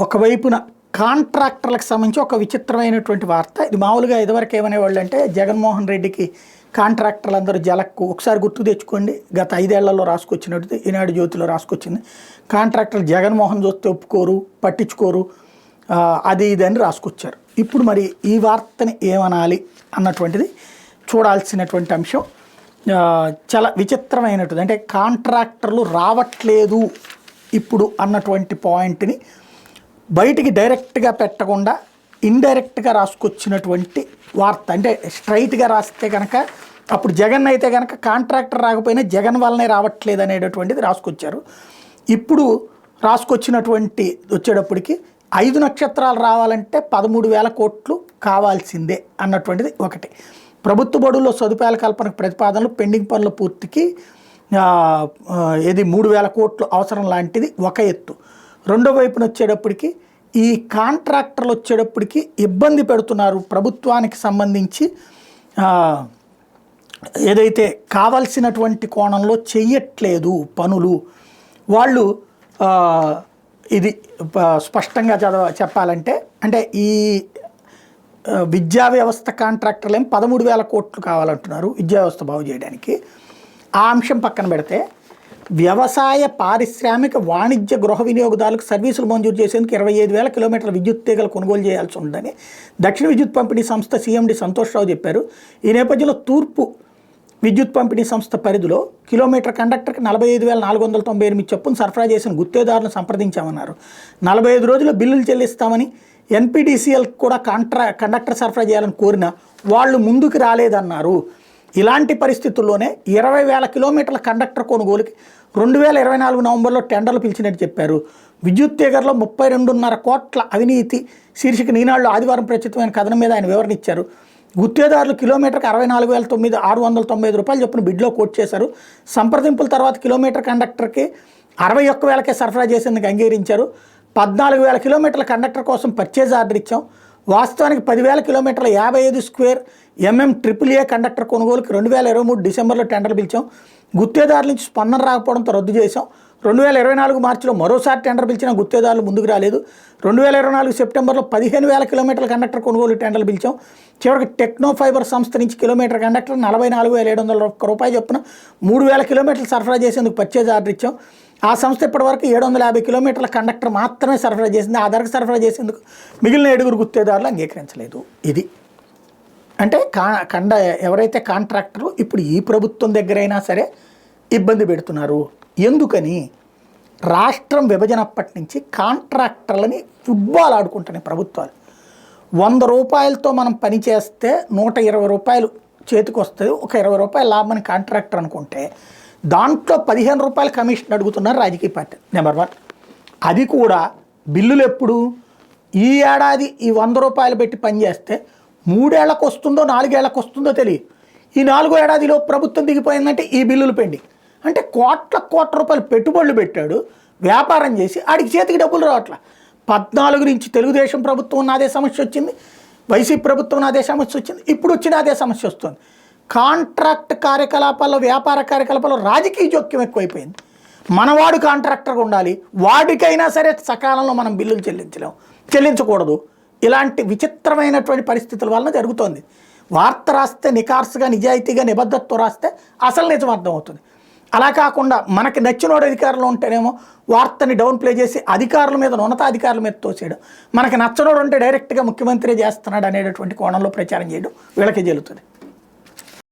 ఒకవైపున కాంట్రాక్టర్లకు సంబంధించి ఒక విచిత్రమైనటువంటి వార్త. ఇది మామూలుగా ఇదివరకు ఏమనేవాళ్ళు అంటే జగన్మోహన్ రెడ్డికి కాంట్రాక్టర్లు అందరూ జలక్కు ఒకసారి గుర్తు తెచ్చుకోండి. గత 5 ఏళ్లలో రాసుకొచ్చినట్టు ఈనాడు జ్యోతిలో రాసుకొచ్చింది. కాంట్రాక్టర్లు జగన్మోహన్ చూస్తే ఒప్పుకోరు, పట్టించుకోరు, అది ఇది అని రాసుకొచ్చారు. ఇప్పుడు మరి ఈ వార్తని ఏమనాలి అన్నటువంటిది చూడాల్సినటువంటి అంశం. చాలా విచిత్రమైనటువంటి అంటే కాంట్రాక్టర్లు రావట్లేదు ఇప్పుడు అన్నటువంటి పాయింట్ని బయటికి డైరెక్ట్గా పెట్టకుండా ఇండైరెక్ట్గా రాసుకొచ్చినటువంటి వార్త. అంటే స్ట్రైట్గా రాస్తే కనుక అప్పుడు జగన్ అయితే కనుక కాంట్రాక్టర్ రాకపోయినా జగన్ వల్లనే రావట్లేదు అనేటటువంటిది రాసుకొచ్చారు. ఇప్పుడు రాసుకొచ్చినటువంటి వచ్చేటప్పటికి 5 నక్షత్రాలు రావాలంటే 13,000 కోట్లు కావాల్సిందే అన్నటువంటిది ఒకటి. ప్రభుత్వ బడుల్లో సదుపాయాల కల్పనకు ప్రతిపాదనలు పెండింగ్ పనుల పూర్తికి 3,000 కోట్లు అవసరం లాంటిది ఒక ఎత్తు. రెండో వైపున వచ్చేటప్పటికి ఈ కాంట్రాక్టర్లు వచ్చేటప్పటికి ఇబ్బంది పెడుతున్నారు ప్రభుత్వానికి సంబంధించి, ఏదైతే కావాల్సినటువంటి కోణంలో చెయ్యట్లేదు పనులు వాళ్ళు. ఇది స్పష్టంగా చెప్పాలంటే అంటే ఈ విద్యా వ్యవస్థ కాంట్రాక్టర్లు ఏం 13,000 కోట్లు కావాలంటున్నారు విద్యా వ్యవస్థ బాగు చేయడానికి. ఆ అంశం పక్కన పెడితే వ్యవసాయ పారిశ్రామిక వాణిజ్య గృహ వినియోగదారులకు సర్వీసులు మంజూరు చేసేందుకు 25,000 కిలోమీటర్ల విద్యుత్ తీగలు కొనుగోలు చేయాల్సి ఉందని దక్షిణ విద్యుత్ పంపిణీ సంస్థ సీఎండి సంతోష్రావు చెప్పారు. ఈ నేపథ్యంలో తూర్పు విద్యుత్ పంపిణీ సంస్థ పరిధిలో కిలోమీటర్ కండక్టర్కి 45,498 చొప్పున సరఫరా చేసిన గుత్తేదారులను సంప్రదించామన్నారు. 45 రోజుల్లో బిల్లులు చెల్లిస్తామని ఎన్పీడీసీఎల్ కూడా కండక్టర్ సరఫరా చేయాలని కోరినా వాళ్ళు ముందుకు రాలేదన్నారు. ఇలాంటి పరిస్థితుల్లోనే 20,000 కిలోమీటర్ల కండక్టర్ కొనుగోలుకి 2024 నవంబర్లో టెండర్లు పిలిచినట్టు చెప్పారు. విద్యుత్ తీగర్లో 32.5 కోట్ల అవినీతి శీర్షిక ఈనాడులో ఆదివారం ప్రచురితమైన కథనం మీద ఆయన వివరణ ఇచ్చారు. గుత్తేదారులు కిలోమీటర్కి 64,695 రూపాయలు చొప్పున బిడ్లో కోట్ చేశారు. సంప్రదింపుల తర్వాత కిలోమీటర్ కండక్టర్కి 61,000కే సరఫరా చేసేందుకు అంగీకరించారు. 14,000 కిలోమీటర్ల కండక్టర్ కోసం పర్చేజ్ ఆర్డర్ ఇచ్చాం. వాస్తవానికి 10,000 కిలోమీటర్ల 55 స్క్వేర్ AAA కండక్టర్ కొనుగోలుకి 2023 డిసెంబర్లో టెండర్లు పిలిచాం. గుత్తేదారుల నుంచి స్పందన రాకపోవడంతో రద్దు చేశాం. 2024 మార్చిలో మరోసారి టెండర్ పిలిచిన గుత్తేదారులు ముందుకు రాలేదు. 2024 సెప్టెంబర్లో 15,000 కిలోమీటర్ల కండక్టర్ కొనుగోలు టెండర్లు పిలిచాం. చివరికి టెక్నో ఫైబర్ సంస్థ నుంచి కిలోమీటర్ కండక్టర్ 44,700 రూపాయలు చొప్పున 3,000 కిలోమీటర్లు సరఫరా చేసేందుకు పర్చేజ్ ఆర్డర్ ఇచ్చాం. ఆ సంస్థ ఇప్పటివరకు 750 కిలోమీటర్ల కండక్టర్ మాత్రమే సరఫరా చేసింది. ఆ ధరకు సరఫరా చేసేందుకు మిగిలిన 7 గుత్తేదారులు అంగీకరించలేదు. ఇది అంటే ఎవరైతే కాంట్రాక్టర్లు ఇప్పుడు ఈ ప్రభుత్వం దగ్గరైనా సరే ఇబ్బంది పెడుతున్నారు. ఎందుకని రాష్ట్రం విభజన అప్పటి నుంచి కాంట్రాక్టర్లని ఫుట్బాల్ ఆడుకుంటున్నాయి ప్రభుత్వాలు. 100 రూపాయలతో మనం పని చేస్తే 120 రూపాయలు చేతికి వస్తుంది. ఒక 20 రూపాయలు లాభమని కాంట్రాక్టర్ అనుకుంటే దాంట్లో 15 రూపాయలు కమిషన్ అడుగుతున్నారు రాజకీయ పార్టీ. నెంబర్ 1. అది కూడా బిల్లులు ఎప్పుడు ఈ ఏడాది ఈ 100 రూపాయలు పెట్టి పనిచేస్తే 3 ఏళ్లకు వస్తుందో 4 ఏళ్లకు వస్తుందో తెలియదు. ఈ 4వ ఏడాదిలో ప్రభుత్వం దిగిపోయిందంటే ఈ బిల్లులు పెండింగ్. అంటే కోట్ల రూపాయలు పెట్టుబడులు పెట్టాడు, వ్యాపారం చేసి ఆడికి చేతికి డబ్బులు రావట్ల. 14 నుంచి తెలుగుదేశం ప్రభుత్వం ఉన్న అదే సమస్య వచ్చింది, వైసీపీ ప్రభుత్వం అదే సమస్య వచ్చింది, ఇప్పుడు వచ్చిన అదే సమస్య వస్తుంది. కాంట్రాక్ట్ కార్యకలాపాల్లో వ్యాపార కార్యకలాపాల్లో రాజకీయ జోక్యం ఎక్కువైపోయింది. మనవాడు కాంట్రాక్టర్గా ఉండాలి, వాడికైనా సరే సకాలంలో మనం బిల్లులు చెల్లించకూడదు. ఇలాంటి విచిత్రమైనటువంటి పరిస్థితుల వలన జరుగుతోంది. వార్త రాస్తే నికార్సుగా నిజాయితీగా నిబద్ధతతో రాస్తే అసలు నిజం అర్థమవుతుంది. అలా కాకుండా మనకి నచ్చినోడు అధికారంలో ఉంటేనేమో వార్తని డౌన్ ప్లే చేసి అధికారుల మీద ఉన్నతాధికారుల మీద తోసేయడం, మనకి నచ్చనోడు ఉంటే డైరెక్ట్గా ముఖ్యమంత్రి చేస్తున్నాడు అనేటటువంటి కోణంలో ప్రచారం చేయడం వీళ్ళకి జరుగుతుంది.